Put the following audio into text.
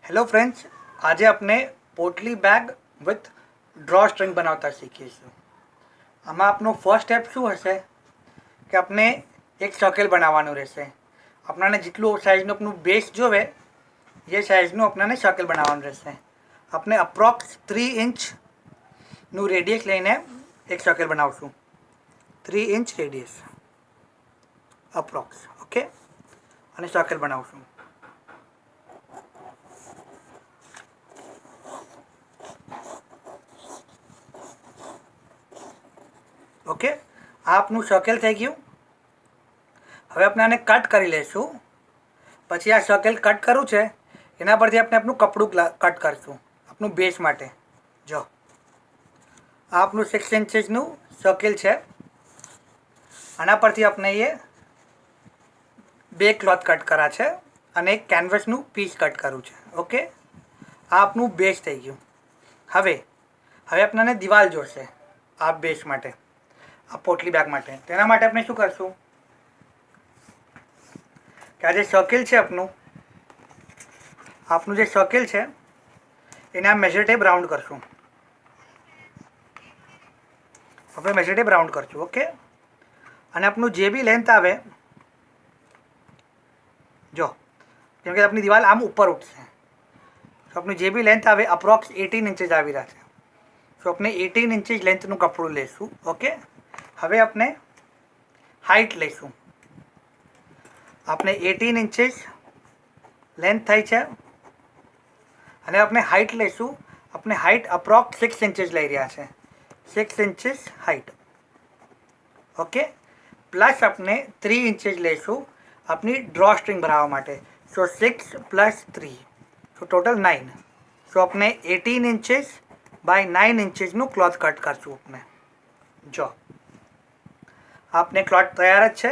Hello friends, आज अपने पोटली बैग विथ ड्रॉ स्ट्रिंग बनावता શીખીશું। આમાં આપનો ફર્સ્ટ સ્ટેપ શું હશે કે આપણે એક સર્કલ બનાવવાનું રહેશે। આપણાને જેટલું સાઇઝનું આપણું બેઝ જોવે એ સાઇઝનું આપણાને સર્કલ બનાવવાનું રહેશે। આપણે અપ્રોક્સ 3 ઇંચનું રેડિયસ લઈને એક સર્કલ બનાવશું। 3 ઇંચ રેડિયસ અપ્રોક્સ, ઓકે, અને સર્કલ બનાવશું। ओके, आपनु सर्कल थी गयु। हवे अपने आने कट करी लेशुं। पछी आ सर्कल कट करू छे एना परथी आपणे आपनुं कपडुं कट करशुं आपनुं बेस माटे। जो आ आपनुं 6 इंचेसनुं सर्कल छे, आना परथी आपणे ये बे क्लॉथ कट करा छे अने एक केनवसनुं पीस कट करू छे। ओके, आ आपनुं बेस थई गयुं। हवे हवे आपणे दीवाल जोईशे आ बेस माटे, आ पोटली बैग माटे। तेना माटे आपणे शुं करशुं के आ जे सर्कल छे आपनुं जे सर्कल छे एने आ मेजर टेप राउंड करशुं। આપણે મેજર ટેપ રાઉન્ડ કરશું। ઓકે, અને આપણું જે બી લેન્થ આવે, જો કેમ કે આપણી દિવાલ આમ ઉપર ઉઠશે, તો આપણું જે બી લેન્થ આવે અપ્રોક્સ 18 ઇંચેસ આવી રહ્યા છે। તો આપણે 18 ઇંચેસ લેન્થનું કપડું લઈશું। ઓકે, હવે આપણે હાઇટ લઈશું। આપણે 18 ઇંચેસ લેન્થ થાય છે અને આપણે હાઇટ લઈશું। આપણે હાઇટ અપ્રોક્સ 6 ઇંચેસ લઈ રહ્યા છે, 6 इंचेस हाइट। ओके, प्लस अपने 3 इंचेस लेशू अपनी ड्रॉ स्ट्रिंग बनावा माटे। सो 6 + 3, सो टोटल 9। सो अपने 18 इंचेस बाय 9 इंचेसનું क्लॉथ कट करशुं। अपने जो आपने क्लॉथ तैयार ज छे।